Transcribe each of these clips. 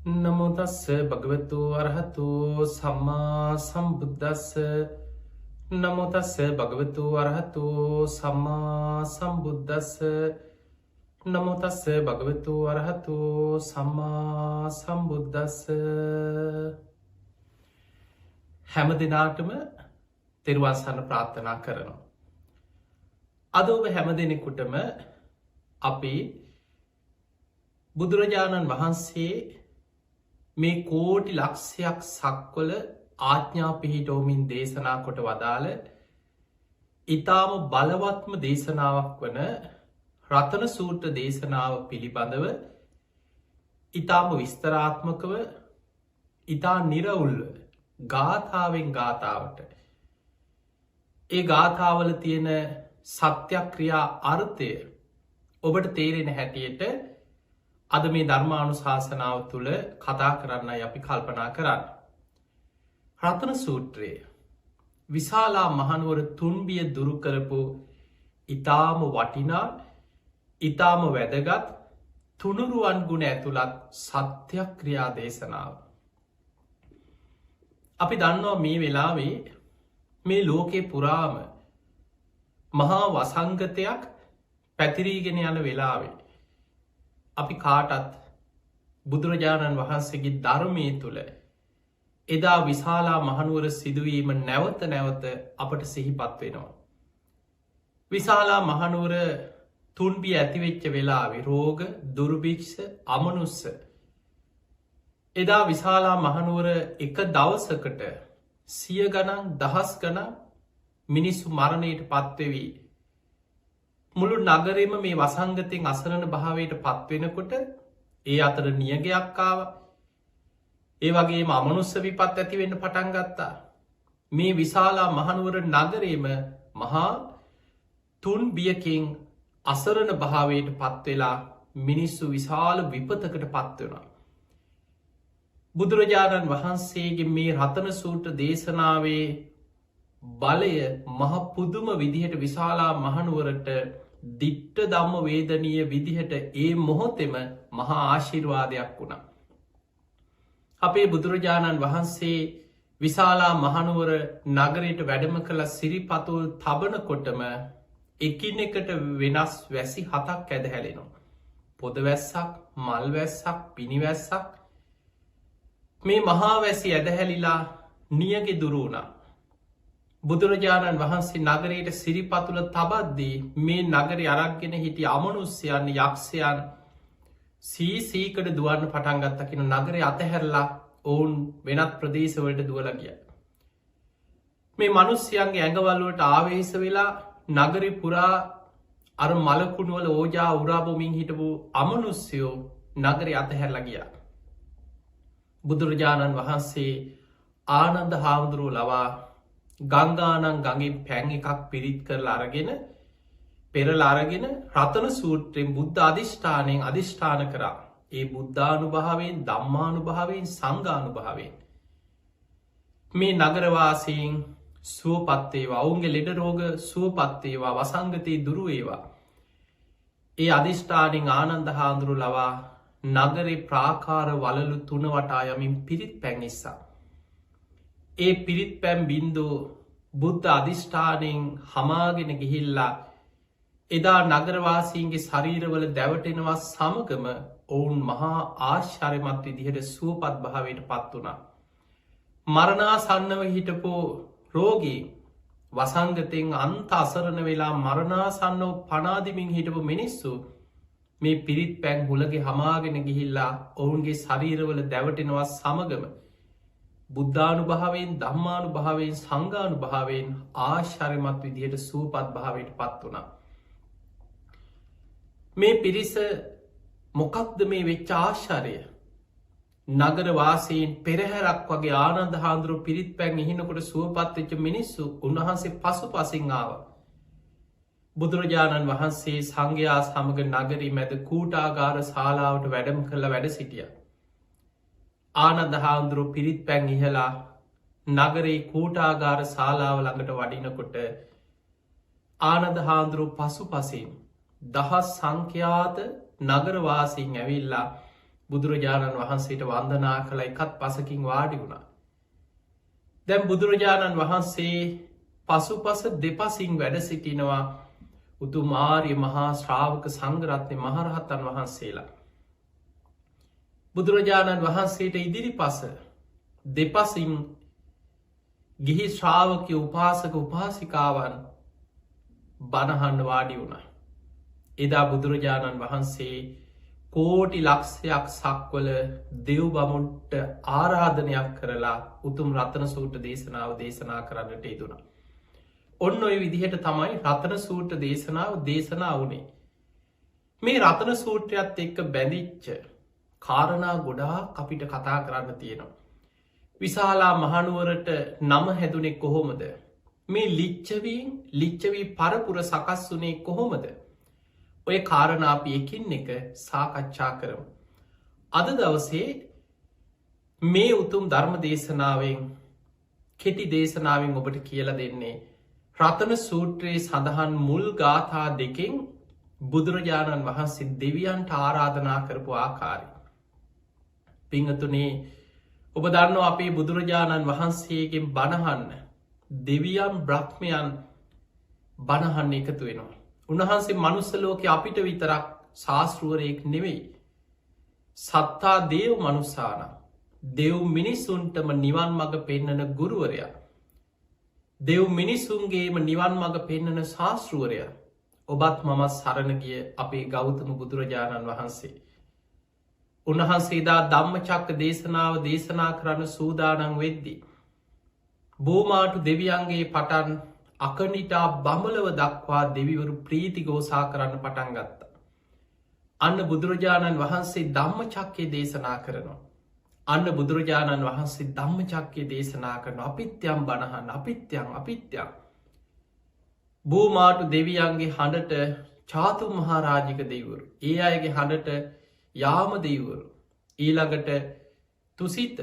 නමෝ තස්ස භගවතු අරහතු සම්මා සම්බුද්දස්ස. නමෝ තස්ස භගවතු අරහතු සම්මා සම්බුද්දස්ස. නමෝ තස්ස භගවතු අරහතු සම්මා සම්බුද්දස්ස. හැම දිනාටම තෙරුවන් සරණ ප්‍රාර්ථනා කරනවා. අද ඔබ හැම දෙනෙකුටම අපි බුදුරජාණන් වහන්සේ මේ කෝටි ලක්ෂයක් සක්වල ආඥා පිහිටෝමින් දේශනා කොට වදාළ ඉතාම බලවත්ම දේශනාවක් වන රතන සූත්‍ර දේශනාව පිළිබඳව ඉතාම විස්තරාත්මකව ඉතා නිරවුල්ව ගාථාවෙන් ගාථාවට ඒ ගාථාවල තියෙන සත්‍යක්‍රියා අර්ථය ඔබට තේරෙන හැටියට අද මේ ධර්මානුශාසනාව තුළ කතා කරන්නයි අපි කල්පනා කරන්න. රතන සූත්‍රයේ විශාලා මහනුවර තුන්බිය දුරු කරපු ඉතාම වටිනා ඉතාම වැදගත් තුනුරුවන් ගුණ ඇතුළත් සත්‍යක්‍රියා දේශනාව. අපි දන්නවා මේ වෙලාවේ මේ ලෝකේ පුරාම මහා වසංගතයක් පැතිරීගෙන යන වෙලාවේ අපි කාටත් බුදුරජාණන් වහන්සේගේ ධර්මය තුළ එදා විශාලා මහනුවර සිදුවීම නැවත නැවත අපට සිහිපත් වෙනවා. විශාලා මහනුවර තුන්බිය ඇතිවෙච්ච වෙලාවෙ රෝග දුර්භික්ෂ අමනුස්ස එදා විශාලා මහනුවර එක දවසකට 100 ගණන් දහස් ගණන් මිනිස්සු මරණයට පත්වෙවී මුළු නගරෙම මේ වසංගතයෙන් අසරණ භාවයට පත්වෙනකොට ඒ අතර නියගයක්කාව ඒ වගේ අමනුස්ස විපත් ඇතිවෙන්න පටන් ගත්තා. මේ විශාලා මහනුවර නගරේම මහා තුන් බියකින් අසරණ භාවයට පත්වෙලා මිනිස්සු විශාල විපතකට පත්වෙනවා. බුදුරජාණන් වහන්සේගේ මේ රතන සූත්‍ර දේශනාවේ බලය මහ පුදුම විදිහට විශාලා මහනුවරට දිට්ට ධම්ම වේදනීය විදිහට ඒ මොහොතෙම මහා ආශිර්වාදයක් වුණා. අපේ බුදුරජාණන් වහන්සේ විශාලා මහනුවර නගරයට වැඩම කළ සිරිපතුල් තබනකොටම එකිනෙකට වෙනස් වැසි 7ක් ඇදහැලෙනවා. පොදවැස්සක්, මල්වැස්සක්, පිනිවැස්සක් මේ මහා වැසි ඇදහැලිලා නියගෙ දුරු වුණා. බුදුරජාණන් වහන්සේ නගරයට සිරිපතුල තබද්දී මේ නගරය අරක්ගෙන හිටිය අමනුස්්‍යයන් යක්ෂයන් සීසීකට දුවන්න පටන්ගත්ත කෙන නගරය අතහැරලා ඔවුන් වෙනත් ප්‍රදේශවලට දුවලගිය. මේ මනුස්්‍යයන්ගේ ඇඟවල්ලුවට ආවේශ වෙලා නගරි පුරා අර මලකුණුවල ඕජා උරාබොමින් හිටපු අමනුස්්‍යයෝ නගරය අතහැරලගිය. බුදුරජාණන් වහන්සේ ආනන්ද හාමුදුරුව ලවා ගංගානං ගඟින් පැන් එකක් පිරිත් කරලා අරගෙන පෙරලා අරගෙන රතන සූත්‍රයෙන් බුද්ධ අධිෂ්ඨානයෙන් අධිෂ්ඨාන කරා. ඒ බුද්ධානුභාවයෙන් ධම්මානුභාවයෙන් සංඝානුභාවයෙන් මේ නගරවාසීන් සුවපත්තේවා ඔවුන්ගේ ලෙඩ රෝග සුවපත්තේවා වසංගතයේ දුරු වේවා. ඒ අධිෂ්ඨානයෙන් ආනන්ද හාමුදුරුව ලවා නගරේ ප්‍රාකාර වලලු 3 වටා යමින් පිරිත් පැන් ඉස්සා. ඒ පිරිත් පැම් බින්දු බුද්ධ අධිෂ්ඨානයෙන් හමාගෙන ගිහිල්ලා එදා නගරවාසීන්ගේ ශරීරවල දැවටෙනවා සමගම ඔවුන් මහා ආශ්චර්යමත් විදිහට සුවපත් භාවයට පත් වුණා. මරණාසන්නව හිටපු රෝගී වසංගතයෙන් අන්ත අසරණ වෙලා මරණාසන්නව පනාදිමින් හිටපු මිනිස්සු මේ පිරිත් පැන් හුලගේ හමාගෙන ගිහිල්ලා ඔවුන්ගේ ශරීරවල දැවටෙනවා සමගම බුද්ධානු භාවයෙන් ධම්මානු භාවයෙන් සංඝානු භාවයෙන් ආශ්චර්යමත් විදිහට සූපත් භාවයට පත් වුණා. මේ පිරිස මොකක්ද මේ වෙච්ච ආශ්චර්ය? නගරවාසීන් පෙරහැරක් වගේ ආනන්ද හාමුදුරුවෝ පිරිත් පැන් ඉහිනකොට සුවපත් වෙච්ච මිනිස්සු උන්වහන්සේ පසුපසින් ආවා. බුදුරජාණන් වහන්සේ සංඝයා සමග නගරී මැද කූටාගාර ශාලාවට වැඩම කරලා වැඩ සිටියා. ආනන්ද හාමුදුරුවෝ පිරිත් පැන් ඉහලා නගරේ කූටාගාර ශාලාව ළඟට වඩිනකොට ආනන්ද හාමුදුරුවෝ පසු පසින් දහස් සංඛ්‍යාත නගරවාසීන් ඇවිල්ලා බුදුරජාණන් වහන්සේට වන්දනා කළ එකත් පසකින් වාඩි වුණා. දැම් බුදුරජාණන් වහන්සේ පසුපස දෙපසින් වැඩ සිටිනවා උතුමාර්ය මහා ශ්‍රාවක සංඝරත්නය මහරහතන් වහන්සේලා. බුදුරජාණන් වහන්සේට ඉදිරි පස දෙපසින් ගිහි ශ්‍රාවකය උපාසක උපාසිකාවන් බණහන්න වාඩි වුණ. එදා බුදුරජාණන් වහන්සේ කෝටි ලක්ෂයක් සක්වල දෙව් බමුන්ට ආරාධනයක් කරලා උතුම් රතන සූට දේශනාව දේශනා කරන්නට ඉදුණ. ඔන්න ඔය විදිහට තමයි රතන සූට දේශනාව දේශනා වුණේ. මේ රතන සූත්‍රයත් එක්ක බැඳිච්ච කාරණා ගොඩා අපිට කතා කරන්න තියෙනවා. විශාලා මහනුවරට නම හැදුනෙක් කොහොමද? මේ ලිච්චවී පරපුර සකස් වනේ කොහොමද? ඔය කාරණාපි එකින් එක සාකච්ඡා කරමු. අද දවසේ මේ උතුම් ධර්ම දේශනාවෙන් කෙටි දේශනාවෙන් ඔබට කියල දෙන්නේ රතන සූත්‍රයේ සඳහන් මුල් ගාථා දෙකෙන් බුදුරජාණන් වහන්සේ දෙවියන්ට ආරාධනා කරපු ආකාරය. පිංහතුනේ ඔබ දන්න අපේ බුදුරජාණන් වහන්සේගෙන් බණහන්න දෙවියන් බ්‍රහ්මයන් බණහන්න එකතු වෙනවා. උන්වහන්සේ මනුස්සලෝක අපිට විතරක් ශාස්තෘුවරයෙක් නෙවෙයි. සත්තා දේව් මනුස්සාන දෙව් මිනිස්සුන්ටම නිවන් මඟ පෙන්නන ගුරුවරයා. දෙව් මිනිස්සුන්ගේම නිවන් මඟ පෙන්නන ශාස්තෘුවරයා. ඔබත් මමත් සරණගිය අපේ ගෞතම බුදුරජාණන් වහන්සේ. උන්වහන්සේදා ධම්මචක්ක දේශනාව දේශනා කරන්න සූදානන් වෙද්දි. බෝමාටු දෙවියන්ගේ පටන් අකනිටා බමලව දක්වා දෙවිවරු ප්‍රීතිගෝසා කරන්න පටන් ගත්තා. අන්න බුදුරජාණන් වහන්සේ ධම්මචක්කේ දේශනා කරනවා. අන්න බුදුරජාණන් වහන්සේ ධම්මචක්කේ දේශනා කරන අපිත්‍යම් බණහන් අපිත්‍යම් බෝමාටු දෙවියන්ගේ හඬට චාතු මහාරාජික දෙවරු. ඒ අයගේ හඬට යාම දෙවරු. ඊළඟට තුසිත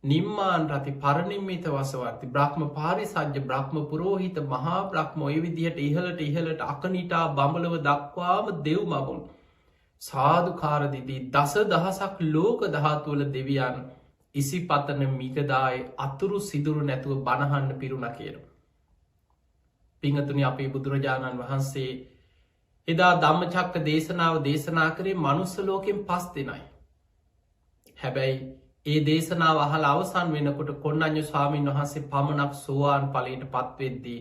නිම්මාන් රති පරණිම්මිත වසවර්ති බ්‍රහ්ම පාරිසජ්‍ය බ්‍රහ්ම පුරෝහිත මහා බ්‍රහ්ම ඔය විදිහට ඉහලට අකනිටා බඹලව දක්වාම දෙව් මබුන් සාධකාරදිදී දස දහසක් ලෝක දහතුවල දෙවියන් ඉසි පතන මිගදාය අතුරු සිදුරු නැතුව බණහන්න පිරුණ කියරු. පිංහතුනි අපේ බුදුරජාණන් වහන්සේ එදා ධම්මචක්ක දේශනාව දේශනා කරේ මනුස්සලෝකෙන් පස් දෙනයි. හැබැයි ඒ දේශනාව අහල අවසන් වෙනකොට කොන්නඥ ස්වාමීන් වහන්සේ පමණක් සෝවාන් පලට පත්වෙද්දී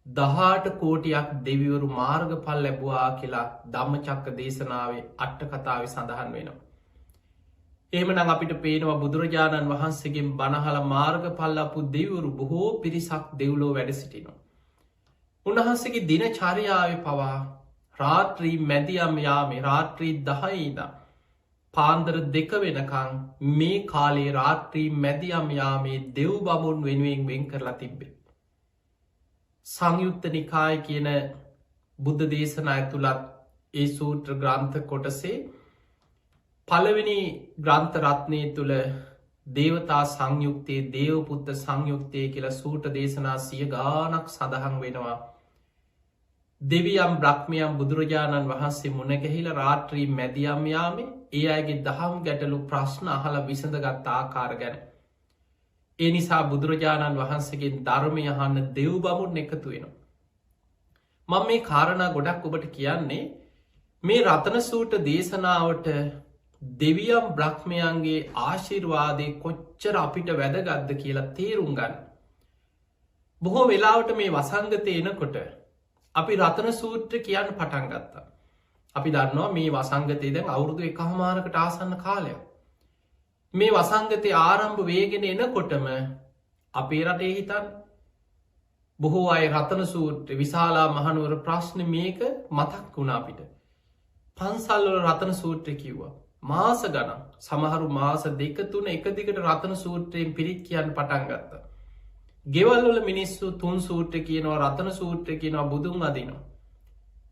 18 කෝටියක් දෙවිවරු මාර්ග පල් ලැබවා කියලා ධම්මචක්ක දේශනාවේ අට්ට කතාව සඳහන් වෙනවා. එහමනම් අපිට පේනවා බුදුරජාණන් වහන්සේගෙන් බණහල මාර්ග පල්ලපු දෙවරු බොහෝ පිරිසක් දෙව්ලෝ වැඩ සිටිනවා. උන්වහන්සේගේ දින චරියාව පවා රාත්‍රී මැදියම් යාමේ රාත්‍රී දහයිදා පාන්දර දෙක වෙනකං මේ කාලේ රාත්‍රී මැදියම් යාමේ දෙව් බමුන් වෙනුවෙන් වෙන් කරලා තිබ්බේ. සංයුත්ත නිකාය කියන බුද්ධ දේශනා ඇතුළත් ඒ සූත්‍ර ග්‍රන්ථ කොටසේ පළවෙනි ග්‍රන්ථ රත්නය තුළ දේවතා සංයුක්තයේ දේවපුත්ත සංයුක්තය කියලා සූට දේශනා සිය ගානක් සඳහන් වෙනවා. දෙවියම් බ්‍රහ්මයම් බුදුරජාණන් වහන්සේ මුණගැහිල රාත්‍රී මැදියම් යාමේ ඒ අයගේ දහම් ගැටලු ප්‍රශ්න අහල විසඳගත් ආකාර ගැන. ඒ නිසා බුදුරජාණන් වහන්සේගේ ධර්මය අහන්න දෙව් බමුන් එකතු වෙනවා. මම මේ කාරණා ගොඩක් ඔබට කියන්නේ මේ රතන සූට දේශනාවට දෙවියම් බ්‍රහ්මයන්ගේ ආශිර්වාදය කොච්චර අපිට වැදගත්ද කියලා තේරුම් ගන්න. බොහෝ වෙලාවට මේ වසංගතය එනකොට අපි රතන සූත්‍ර කියන්න පටන් ගත්තා. අපි දන්නවා මේ වසංගතය දැන් අවුරුදු 1.5කට ආසන්න කාලයක්. මේ වසංගතය ආරම්භ වේගෙන එනකොටම අපේ රටේ හිතන් බොහෝ අය රතන සූත්‍ර විශාලා මහනුවර ප්‍රශ්න මේක මතක් වුණා අපිට. පන්සල්වල රතන සූත්‍ර කිව්වා. මාස ගණන් සමහරු මාස 2-3 එක දිගට රතන සූත්‍රයෙන් පිරිත් කියන්න පටන් ගත්තා. ගෙවල්වල මිනිස්සු 3 සූත්‍ර කියනවා රතන සූත්‍ර කියනවා බුදුන් අදිනවා.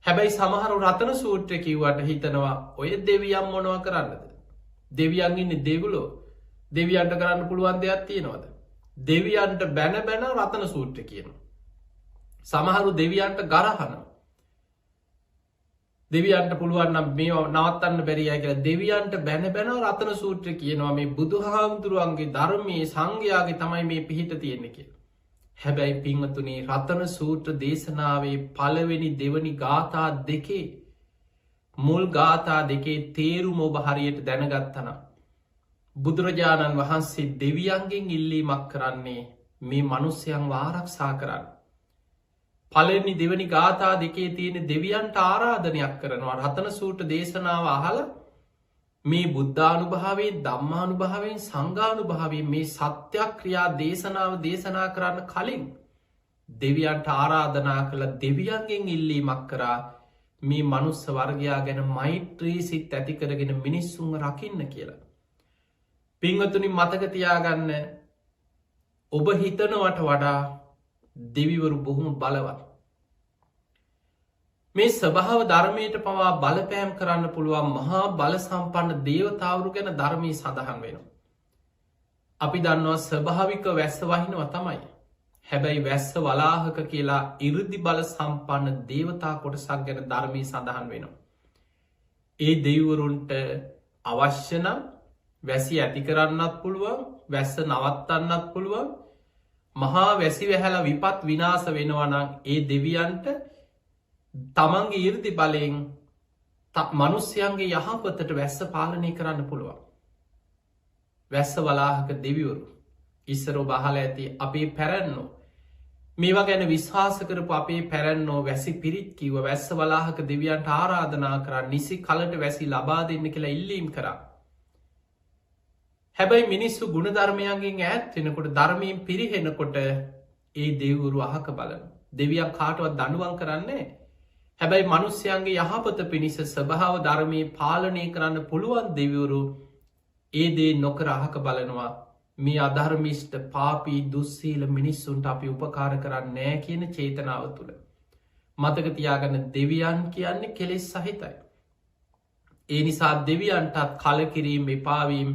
හැබැයි සමහරු රතන සූත්‍ර කිව්වට හිතනවා ඔය දෙවියන් මොනව කරන්නද? දෙවියන් ඉන්නේ දෙව්ලෝ. දෙවියන්ට කරන්න පුළුවන් දෙයක් තියෙනවද? දෙවියන්ට බැන රතන සූත්‍ර කියනවා. සමහරු දෙවියන්ට ගරහනවා. දෙවියන්ට පුළුවන්නම් මේ නවත්තන්න බැරිය කියලා දෙවියන්ට බැන බැන රතන සූත්‍ර කියනවා මේ බුදු හාමුදුරුවන්ගේ ධර්මයේ සංඝයාගේ තමයි මේ පිහිට තියෙන්නේ කියලා. හැබැයි පින්වතුනි රතන සූත්‍ර දේශනාවේ පළවෙනි දෙවනි ගාථා දෙකේ මුල් ගාථා දෙකේ තේරුම ඔබ හරියට දැනගත්තනම් බුදුරජාණන් වහන්සේ දෙවියන්ගෙන් ඉල්ලීමක් කරන්නේ මේ මනුස්සයන්ව ආරක්ෂා කරන්න. පළවෙනි දෙවනි ගාථා දෙකේ තියෙන දෙවියන්ට ආරාධනයක් කරනවා රතන සූත්‍ර දේශනාව අහලා මේ බුද්ධානුභාවයෙන් ධම්මානුභාවයෙන් සංඝානුභාවයෙන් මේ සත්‍යක්‍රියා දේශනාව දේශනා කරන්න කලින් දෙවියන්ට ආරාධනා කළ දෙවියන්ගෙන් ඉල්ලීමක් කරා මේ මනුස්ස වර්ගයා ගැන මෛත්‍රී සිත් ඇති කරගෙන මිනිස්සුන්ව රකින්න කියලා. පින්වතුනි මතක තියාගන්න ඔබ හිතනවට වඩා දෙවිවරු බොහොම බලවත්. මේ ස්වභාව ධර්මයට පවා බලපෑම් කරන්න පුළුවන් මහා බල සම්පන්න දේවතාවරු ගැන ධර්මයේ සඳහන් වෙනවා. අපි දන්නවා ස්වභාවික වැස්ස වහිනවා තමයි. හැබැයි වැස්ස වලාහක කියලා ඉරුදි බල සම්පන්න දේවතා කොටසක් ගැන ධර්මයේ සඳහන් වෙනවා. ඒ දෙවිවරුන්ට අවශ්‍ය නම් වැසි ඇති කරන්නත් පුළුවන්, වැස්ස නවත්තන්නත් පුළුවන්. මහා වැසි වැහැල විපත් විනාශ වෙනවා නම් ඒ දෙවියන්ට තමන්ගේ 이르දි බලයෙන් මනුස්සයන්ගේ යහපතට වැස්ස පාලනය කරන්න පුළුවන්. වැස්ස වලාහක දෙවිවරු ඉස්සර ඔබ අහලා ඇති අපේ පැරැන්නෝ මේවා ගැන විශ්වාස කරපු අපේ පැරැන්නෝ වැසි පිරිත් කිව්ව වැස්ස වලාහක දෙවියන්ට ආරාධනා කරා නිසි කලට වැසි ලබා දෙන්න කියලා ඉල්ලීම් කරා. හැබැයි මිනිස්සු ගුණධර්මයන්ගෙන් ඈත් වෙනකොට ධර්මයෙන් පිරිහෙනකොට ඒ දෙවිවරු අහක බලන දෙවියන් කාටවත් දඬුවම් කරන්නේ. හැබැයි මනුස්සයන්ගේ යහපත පිණිස ස්වභාව ධර්මයේ පාලනය කරන්න පුළුවන් දෙවිවරු ඒ දේ නොකර අහක බලනවා. මේ අධර්මිෂ්ට පාපී දුස්සීල මිනිස්සුන්ට අපි උපකාර කරන්නේ නෑ කියන චේතනාව තුළ. මතක තියාගන්න දෙවියන් කියන්නේ කෙලෙස් සහිතයි. ඒ නිසා දෙවියන්ටත් කලකිරීම එපාවීම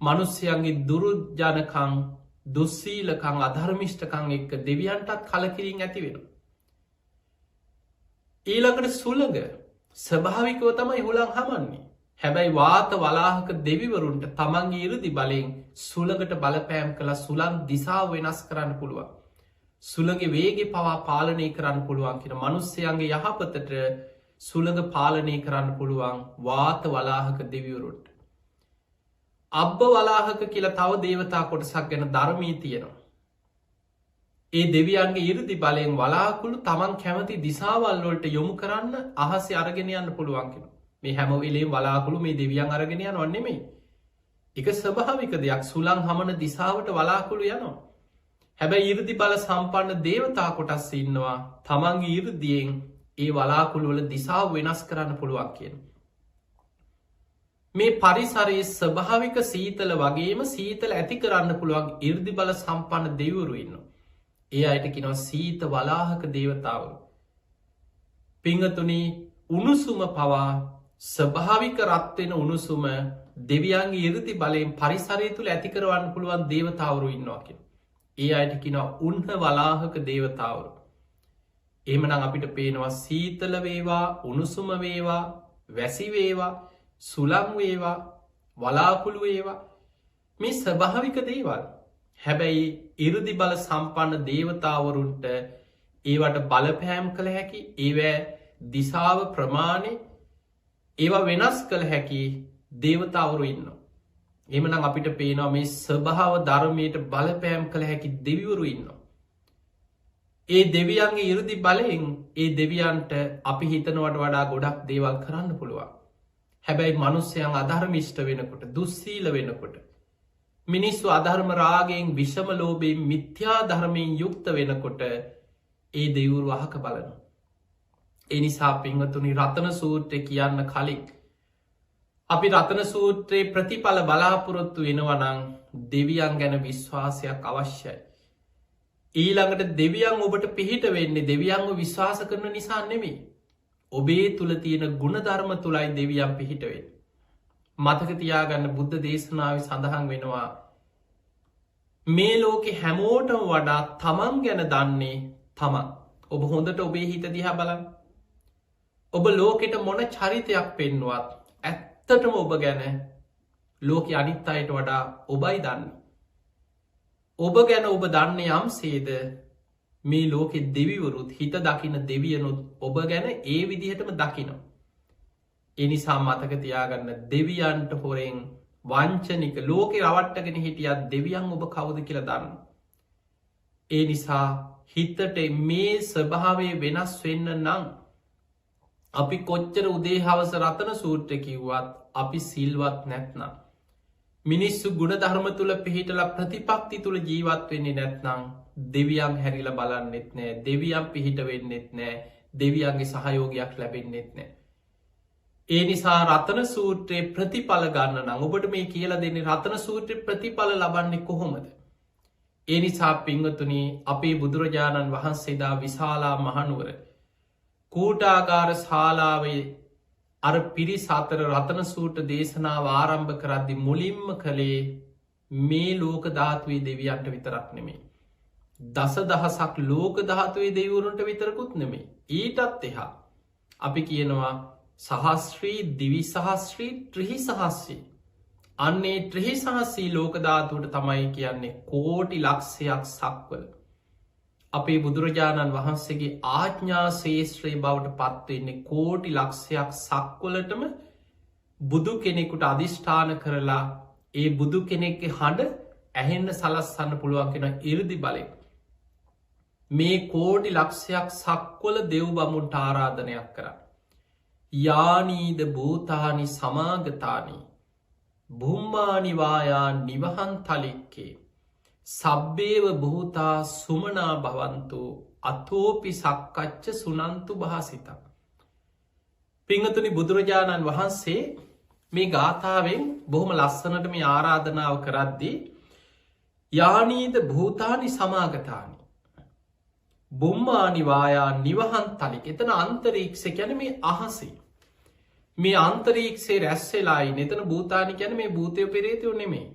මනුස්්‍යයන්ගේ දුරුජනකං දුස්සීලකං අධර්මිෂ්ඨකං එක්ක දෙවියන්ටත් කලකිරින් ඇති වෙන. ඊළඟට සුළඟ ස්වභාවිකව තමයි හුලං හමන්නේ. හැබැයි වාත වලාහක දෙවිවරුන්ට තමන්ගේ ඉරුදි බලයෙන් සුළඟට බලපෑම් කළ සුළං දිසාව වෙනස් කරන්න පුළුවන්. සුළඟ වේගෙ පවා පාලනය කරන්න පුළුවන් කියෙන මනුස්සයන්ගේ යහපතට සුළඟ පාලනය කරන්න පුළුවන් වාත වලාහක දෙවිවරුන්ට. අබ්බ වලාහක කියලා තව දේවතා කොටසක් ගැන ධර්මී තියෙනවා. ඒ දෙවියන්ගේ ඉරුදි බලයෙන් වලාකුළු තමන් කැමති දිසාවල්ලොලට යොමු කරන්න අහසේ අරගෙන යන්න පුළුවන් කෙන. මේ හැමවෙලේ වලාකුළු මේ දෙවියන් අරගෙන යන ඔන්නෙමයි. එක ස්වභාවික දෙයක් සුළං හමන දිසාවට වලාකුළු යනවා. හැබැයි ඉරුදි බල සම්පන්න දේවතා කොටස් ඉන්නවා තමන්ගේ ඉරුදියෙන් ඒ වලාකුළුවල දිසාව වෙනස් කරන්න පුළුවන් කියන. මේ පරිසරයේ ස්වභාවික සීතල වගේම සීතල ඇති කරන්න පුළුවන් ඉර්දි බල සම්පන්න දෙවරු ඉන්න. ඒ අයට කිනව සීත වලාහක දේවතාවරු. පිංහතුනි උණුසුම පවා ස්වභාවික රත්වෙන උණුසුම දෙවියන්ගේ ඉර්දි බලයෙන් පරිසරය තුළ ඇතිකරවන්න පුළුවන් දේවතාවරු ඉන්නවාක. ඒ අයට කිනව උන්හ වලාහක දේවතාවරු. එමනං අපිට පේනවා සීතල වේවා උණුසුම වේවා වැසිවේවා සුළං වේවා වලාකුළු වේවා මේ ස්වභාවික දේවල්. හැබැයි ඉරුදි බල සම්පන්න දේවතාවරුන්ට ඒවට බලපෑම් කළ හැකි ඒවැ දිසාව ප්‍රමාණය ඒවා වෙනස් කළ හැකි දේවතාවරු ඉන්න. එමනම් අපිට පේනවා මේ ස්වභාව ධර්මයට බලපෑම් කළ හැකි දෙවිවරු ඉන්න. ඒ දෙවියන්ගේ ඉරුදි බලයෙන් ඒ දෙවියන්ට අපි හිතනවට වඩා ගොඩක් දේවල් කරන්න පුළුවන්. හැබැයි මනුස්සයන් අධර්මිෂ්ට වෙනකොට දුස්සීල වෙනකොට. මිනිස්සු අධර්ම රාගයෙන් විෂම ලෝබයෙන් මිත්‍යා ධර්මයෙන් යුක්ත වෙනකොට ඒ දෙවුරු අහක බලන. එනිසා පිංහතුනි රතන සූත්‍රය කියන්න කලින්. අපි රතන සූත්‍රයේ ප්‍රතිඵල බලාපොරොත්තු වෙනවනං දෙවියන් ගැන විශ්වාසයක් අවශ්‍යයි. ඊළඟට දෙවියන් ඔබට පිහිට වෙන්නේ දෙවියන්ව විශ්වාස කරන නිසා නෙමේ. ඔබේ තුළ තියෙන ගුණධර්ම තුළයි දෙවියන් පිහිටවෙන්. මතක තියාගන්න බුද්ධ දේශනාව සඳහන් වෙනවා. මේ ලෝකෙ හැමෝටම වඩා තමන් ගැන දන්නේ තමන්. ඔබ හොඳට ඔබේ හිත දිහා බලන්. ඔබ ලෝකෙට මොන චරිතයක් පෙන්නුවත් ඇත්තටම ඔබ ගැන ලෝක අනිත් අයට වඩා ඔබයි දන්න. ඔබ ගැන ඔබ දන්න යම් සේද මේ ලෝකෙ දෙවිවරුත් හිත දකින දෙවියනුත් ඔබ ගැන ඒ විදිහටම දකිනවා. එනිසා මතක තියාගන්න දෙවියන්ට හොරෙන් වංචනික ලෝකෙ රවට්ටගෙන හිටියත් දෙවියන් ඔබ කවුද කියලා දන්න. ඒ නිසා හිතට මේ ස්වභාවය වෙනස් වෙන්න නම් අපි කොච්චර උදේ හවස රතන සූත්‍ර කිව්වත් අපි සිල්වත් නැත්නම් මිනිස්සු ගුණ ධර්ම තුළ පිහිටල ප්‍රතිපක්ති තුළ ජීවත් වෙන්නේ නැත්නම් දෙවියන් හැරිල බලන්නෙත් නෑ දෙවියන් පිහිට වෙන්නෙත් නෑ දෙවියන්ගේ සහයෝගයක් ලැබෙන්නෙත් නෑ. ඒ නිසා රතන සූත්‍රයේ ප්‍රතිඵල ගන්න නම් ඔබට මේ කියලා දෙන්නේ රතන සූත්‍රයේ ප්‍රතිඵල ලබන්නේ කොහොමද? ඒ නිසා පින්වතුනි අපේ බුදුරජාණන් වහන්සේදා විශාලා මහනුවර කූටාගාර ශාලාවේ අර පිරිස අතර රතන සූත්‍ර දේශනාව ආරම්භ කරද්දි මුලින්ම කළේ මේ ලෝක ධාතුවේ දෙවියන්ට විතරක් නෙමෙයි. දසදහසක් ලෝක ධාතුවේ දෙවිවරුන්ට විතරකුත් නෙමෙයි. ඊටත් එහා අපි කියනවා සහස්ත්‍රී දිවි සහස්ත්‍රී ත්‍රිහි සහස්සී. අන්නේ ත්‍රිහි සහස්සී ලෝක ධාතුවට තමයි කියන්නේ කෝටි ලක්ෂයක් සක්වල. අපේ බුදුරජාණන් වහන්සේගේ ආඥා ශේෂ්ත්‍රයේ බවට පත්වවෙන්නේ කෝටි ලක්ෂයක් සක්වලටම බුදු කෙනෙකුට අධිෂ්ඨාන කරලා ඒ බුදු කෙනෙක්ගේ හඬ ඇහෙන්න සලස්සන්න පුළුවන් කෙන ඉරදි බලෙක්. මේ කෝටි ලක්ෂයක් සක්වල දෙව් බමුන්ට ආරාධනයක් කර. යානීද භූතානි සමාගතානී බුම්මානිවායා නිවහන් තලික්කේ සබ්බේව භූතා සුමනා භවන්තු අතෝපි සක්කච්ච සුනන්තු භාසිත. පිංහතුනි බුදුරජාණන් වහන්සේ මේ ගාථාවෙන් බොහොම ලස්සනට මේ ආරාධනාව කරද්දී යානීද භූතානි සමාගතානි බුම්මානිවායා නිවහන් තලික එතන අන්තරීක්ෂ ගැන මේ අහසේ මේ අන්තරීක්ෂේ රැස්සෙලායි නතන භූතානි ගැන මේ භූතය පෙරේතයෝ නෙමේ.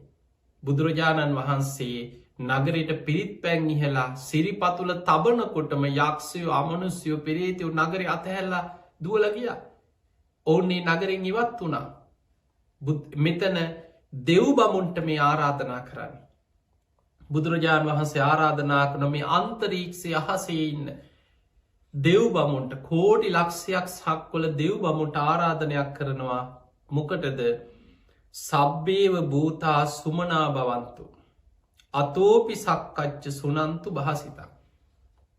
බුදුරජාණන් වහන්සේ නගරයට පිරිත් පැන් ඉහලා සිරිපතුල තබනකොටම යක්ෂයෝ අමනුස්යෝ පෙරේතයෝ නගර අතහැල්ලා දුවලගිය ඔවුන්නේ නගරින් ඉවත් වුණා. මෙතන දෙව් බමුන්ට මේ ආරාධනා කරන්න. බුදුරජාණන් වහන්සේ ආරාධනා කන මේ අන්තරීක්ෂය අහසේ ඉන්න දෙව් බමුන්ට කෝටි ලක්ෂයක් සක්වල දෙව් බමුන්ට ආරාධනයක් කරනවා මොකටද සබ්බේව භූතා සුමනා භවන්තු අතෝපි සක්කච්ච සුනන්තු භාසිතම්.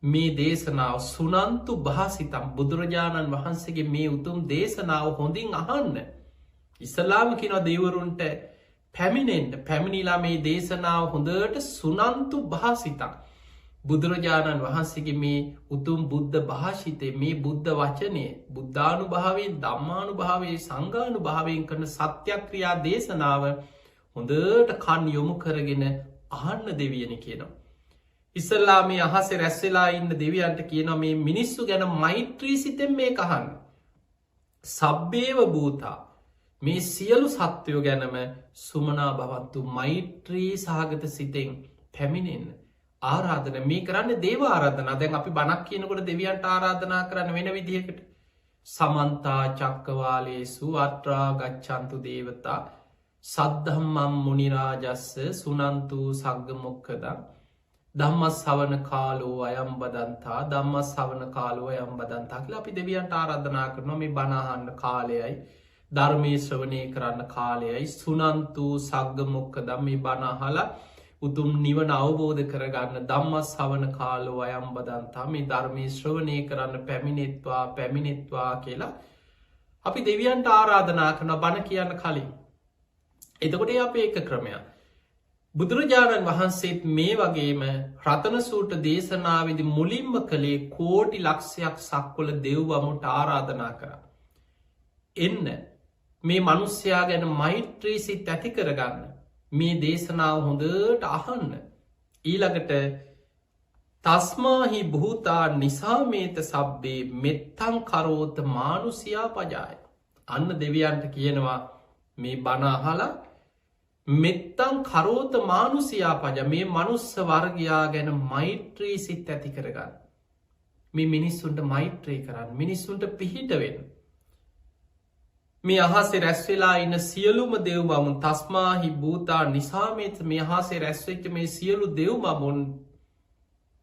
මේ දේශනාව සුනන්තු භාසිතම් බුදුරජාණන් වහන්සේගේ මේ උතුම් දේශනාව හොඳින් අහන්න. ඉස්ලාම කිනව දෙවරුන්ට පැමිණෙන්ට පැමිණිලා මේ දේශනාව හොඳට සුනන්තු භාසිතම්. බුදුරජාණන් වහන්සේගේ මේ උතුම් බුද්ධ භාෂිතය මේ බුද්ධ වචනය බුද්ධානු භාවයෙන් දම්මානු භාවේ සංගානු භාවයෙන් කරන සත්‍යක්‍රියා දේශනාව හොඳට කන් යොමු කරගෙන අහන්න දෙවියන කියනවා. ඉස්සල්ලා මේ අහසේ රැස්සෙලා ඉන්න දෙවියන්ට කියනවා මේ මිනිස්සු ගැන මෛත්‍රී සිතෙන් මේ කහන්න. සබ්බේව භූතා මේ සියලු සත්වයෝ ගැනම සුමනා භවත්තු මෛත්‍රී සහගත සිතෙන් පැමිණෙන්න. ආරාධන මේ කරන්න දේව ආරාධනා දැන් අපි බණක් කියනකොට දෙවියන්ට ආරාධනා කරන්න වෙන විදිහකට සමන්තා චක්කවාලේසු අත්‍රා ගච්ඡන්තු දේවතා සද්ධම්මම් මුනිරාජස්ස සුනන්තු සග්ග මොක්කදං ධම්මස් සවන කාලෝ අයම් බදන්තා ධම්මස් සවන කාලෝ අයම් බදන්තා කියලා අපි දෙවියන්ට ආරාධනා කරනවා මේ බණ අහන්න කාලයයි ධර්මයේ ශ්‍රවණය කරන්න කාලයයි සුනන්තු සග්ග මොක්කදම් මේ බණ අහලා උතුම් නිවන අවබෝධ කරගන්න ධම්මස් සවන කාලෝ අයම් බදන්තා මේ ධර්මයේ ශ්‍රවණය කරන්න පැමිණෙත්වා කියලා අපි දෙවියන්ට ආරාධනා කරන බණ කියන්න කලින්. එතකොට අපේ එක ක්‍රමයක්. බුදුරජාණන් වහන්සේත් මේ වගේම රතන සූත්‍ර දේශනාවේදී මුලින්ම කළේ කෝටි ලක්ෂයක් සක්වල දෙව් බමුන්ට ආරාධනා කරා. එන්න මේ මිනිස්යා ගැන මෛත්‍රී සිත ඇති කරගන්න. මේ දේශනාව හොඳට අහන්න. ඊළඟට තස්මාහි භූතා නිසාමේත සබ්බේ මෙත්තං කරෝත මානුසියා පජාය. අන්න දෙවියන්ට කියනවා මේ බණ අහලා මෙත්තං කරෝත මානුසියා පජ මේ මනුස්ස වර්ගයා ගැන මෛත්‍රී සිත් ඇති කරගන්න. මේ මිනිස්සුන්ට මෛත්‍රී කරන්න මිනිස්සුන්ට පිහිට වෙන්න. මේ අහසේ රැස්වෙලා ඉන්න සියලුම දෙව් බමුන් තස්මාහි භූතා නිසාමේත මේ අහසේ රැස්වෙච්ච මේ සියලු දෙව් බමුන්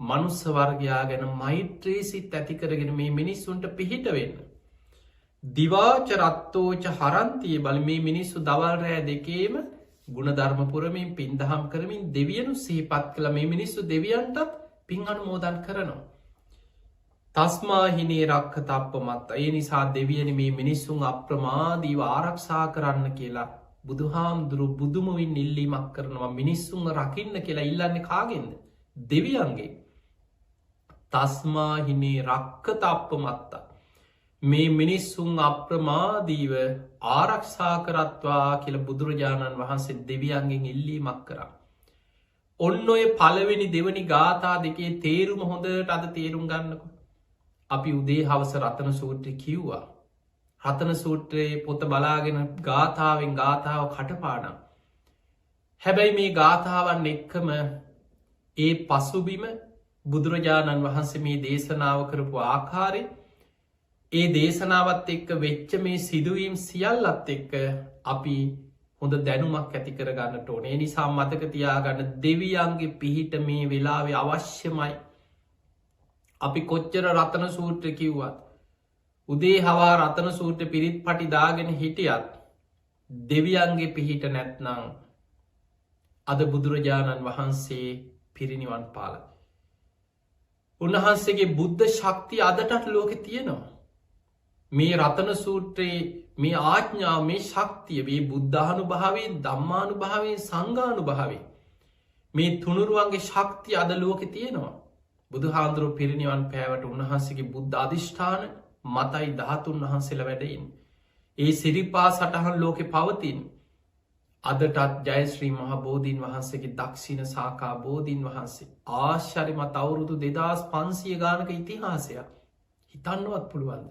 මනුස්ස වර්ගයා ගැන මෛත්‍රී සිත් ඇතිකරගෙන මේ මිනිස්සුන්ට පිහිට වෙන්න. දිවාච රත්තෝච හරන්තිය බල මේ මිනිස්සු දවල් රෑ දෙකේම ගුණධර්ම පුරමින් පින්දහම් කරමින් දෙවියනු සිහිපත් කළ මේ මිනිස්සු දෙවියන්ටත් පින් අනුමෝදන් කරනවා. තස්මාහිනේ රක්ක තප්ප මත්ත ඒ නිසා දෙවියනි මේ මිනිස්සුන් අප්‍රමාදීව ආරක්ෂා කරන්න කියලා බුදුහාමුදුරු බුදුමුවින් ඉල්ලීමක් කරනවා මිනිස්සුන් රකින්න කියලා ඉල්ලන්නේ කාගෙන්ද? දෙවියන්ගේ. තස්මාහිනේ රක්ක තප්ප මත්තා මේ මිනිස්සුන් අප්‍රමාදීව ආරක්ෂා කරත්වා කියල බුදුරජාණන් වහන්සේ දෙවියන්ගෙන් ඉල්ලීමක් කරා. ඔන්න ඔය පළවෙනි දෙවනි ගාථා දෙකේ තේරුම හොඳට අද තේරුම් ගන්නකො. අපි උදේ හවස රතන සූත්‍රය කිව්වා. රතන සූත්‍රයේ පොත බලාගෙන ගාථාවෙන් ගාථාව කටපාඩම්. හැබැයි මේ ගාථාවන් එක්කම ඒ පසුබිම බුදුරජාණන් වහන්සේ මේ දේශනාව කරපු ආකාරය ඒ දේශනාවත් එක්ක වෙච්ච මේ සිදුවීම් සියල්ලත් එක්ක අපි හොඳ දැනුමක් ඇති කරගන්නට ඕනේ. නිසා මතක තියාගන්න දෙවියන්ගේ පිහිට මේ වෙලාවේ අවශ්‍යමයි. අපි කොච්චර රතන සූත්‍ර කිව්වත් උදේ හවා රතන සූත්‍ර පිරිත් පටි දාගෙන හිටියත් දෙවියන්ගේ පිහිට නැත්නම් අද බුදුරජාණන් වහන්සේ පිරිනිවන් පාල. උන්වහන්සේගේ බුද්ධ ශක්තිය අදටත් ලෝකෙ තියෙනවා. මේ රතන සූත්‍රයේ මේ ආඥා මේ ශක්තිය මේ බුද්ධානු භාවෙන් දම්මානු භාවෙන් සංගානු භාවෙන් මේ තුනුරුවන්ගේ ශක්තිය අද ලෝකෙ තියෙනවා. බුදුහාන්දුරුව පිරිනිවන් පෑවට උන්වහන්සේගේ බුද්ධ අධිෂ්ඨාන මතයි 13 වහන්සේලා වැඩයින්. ඒ සිරිපා සටහන් ලෝකෙ පවතින්. අදටත් ජයශ්‍රී මහ බෝධීන් වහන්සේගේ දක්ෂිණ සාකා බෝධීන් වහන්සේ ආශ්චර්යමත් අවුරුදු 2500 ගානක ඉතිහාසයක් හිතන්නවත් පුළුවන්ද?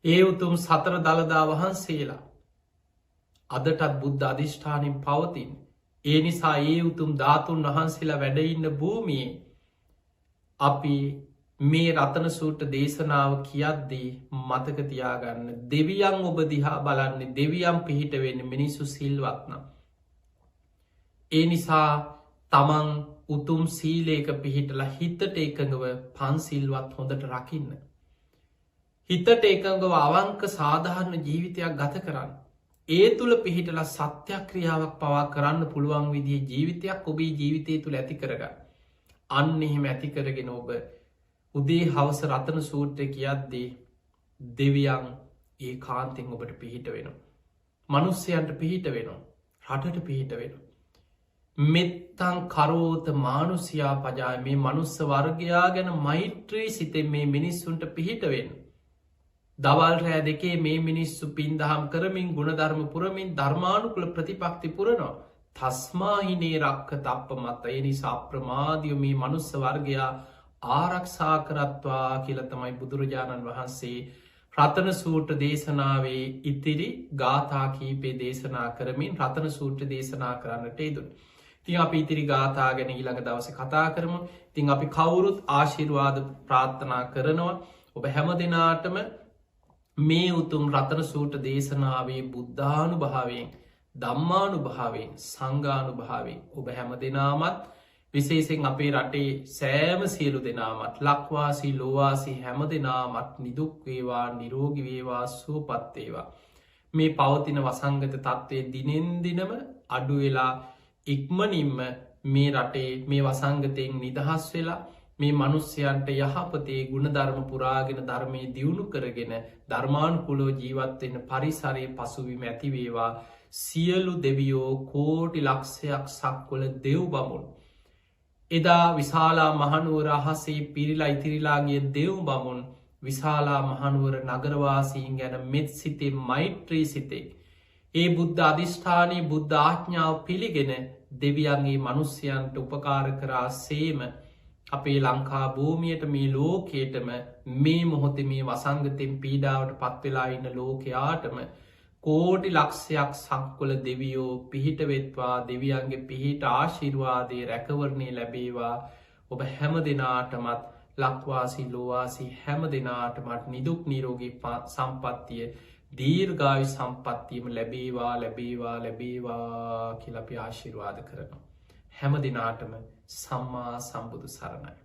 ඒ උතුම් සතර දළදා වහන්සේලා අදටත් බුද්ධ අධිෂ්ඨානින් පවතින්. ඒ නිසා ඒ උතුම් ධාතුන් වහන්සේලා වැඩඉන්න භූමියේ අපි මේ රතන සූත්‍ර දේශනාව කියද්දී මතක තියාගන්න දෙවියන් ඔබ දිහා බලන්නේ දෙවියන් පිහිට වෙන්න මිනිස්සු සිල්වත්නම්. ඒ නිසා තමන් උතුම් සීලේක පිහිටලා හිතට එකඟව පන්සිල්වත් හොඳට රකින්න. හිතට එකඟව අවංක සාධාරණ ජීවිතයක් ගත කරන්න. ඒ තුළ පිහිටලා සත්‍යක්‍රියාවක් පවා කරන්න පුළුවන් විදිහ ජීවිතයක් ඔබේ ජීවිතය තුළ ඇති කරගන්න. අන්න එහෙම ඇති කරගෙන ඔබ උදේ හවස රතන සූත්‍රය කියද්දී දෙවියන් ඒ කාන්තෙන් ඔබට පිහිට වෙනවා. මනුස්සයන්ට පිහිට වෙනවා. රටට පිහිට වෙනවා. මෙත්තං කරෝත මානුසියා පජාය මේ මනුස්ස වර්ගයා ගැන මෛත්‍රී සිතෙන් මේ මිනිස්සුන්ට පිහිට වෙන්න. දවල් රෑ දෙකේ මේ මිනිස්සු පින්දහම් කරමින් ගුණධර්ම පුරමින් ධර්මානුකුල ප්‍රතිපක්ති පුරනවා. තස්මාහිනේ රක්ක තප්ප මත ඒ නිසා අප්‍රමාදිය මේ මනුස්ස වර්ගයා ආරක්ෂා කරත්වා කියල තමයි බුදුරජාණන් වහන්සේ රතන සූට්‍ර දේශනාවේ ඉතිරි ගාථා කීපේ දේශනා කරමින් රතන සූට්‍ර දේශනා කරන්නට ඒදුන්. තින් අපි ඉතිරි ගාථා ගැන ඊළඟ දවස කතා කරමු. තින් අපි කවුරුත් ආශිර්වාද ප්‍රාර්ථනා කරනවා. ඔබ හැම දෙනාටම මේ උතුම් රතන සූට්‍ර දේශනාවේ බුද්ධානු භාවයෙන් දම්මානු භාවෙන් සංගානු භාවෙන් ඔබ හැම දෙනාමත් විශේෂෙන් අපේ රටේ සෑම සියලු දෙනාමත් ලක්වාසී ලෝවාසි හැම දෙනාමත් නිදුක්වේවා නිරෝගිවේවා සුවපත්තේවා. මේ පවතින වසංගත තත්ත්වය දිනෙන් දිනම අඩුවෙලා ඉක්මනින්ම මේ රටේ මේ වසංගතයෙන් නිදහස් වෙලා මේ මනුස්්‍යයන්ට යහපතේ ගුණධර්ම පුරාගෙන ධර්මය දියුණු කරගෙන ධර්මානුකුලෝ ජීවත්වෙන පරිසරය පසුවිම ඇතිවේවා. සියලු දෙවියෝ කෝටි ලක්ෂයක් සක්වල දෙව් බමුණ. එදා විශාලා මහනුවර අහසේ පිරිලා ඉතිරිලාගේ දෙව් බමුන් විශාලා මහනුවර නගරවාසීන් ගැන මෙත් සිතේ මෛත්‍රී සිතේ. ඒ බුද්ධ අධිෂ්ඨානී බුද්ධ ආඥාව පිළිගෙන දෙවියන්ගේ මනුස්්‍යයන්ට උපකාර කරා සේම අපේ ලංකා භූමියයට මේ ලෝකේටම මේ මොහොතේ මේ වසංගතෙන් පීඩාවට පත්වෙලා ඉන්න ලෝකයාටම කෝටි ලක්ෂයක් සක්කොල දෙවියෝ පිහිටවෙත්වා දෙවියන්ගේ පිහිට ආශිර්වාදය රැකවරණය ලැබේවා. ඔබ හැම දෙනාටමත් ලක්වාසි ලෝවාසි හැම දෙනාට මට නිදුක් නිරෝගී සම්පත්තිය දීර්ඝායු සම්පත්තියම ලැබේවා ලැබේවා ලැබේවා කියලා අපි ආශිර්වාද කරනවා. හැම දිනාටම සම්මා සම්බුදු සරණයි.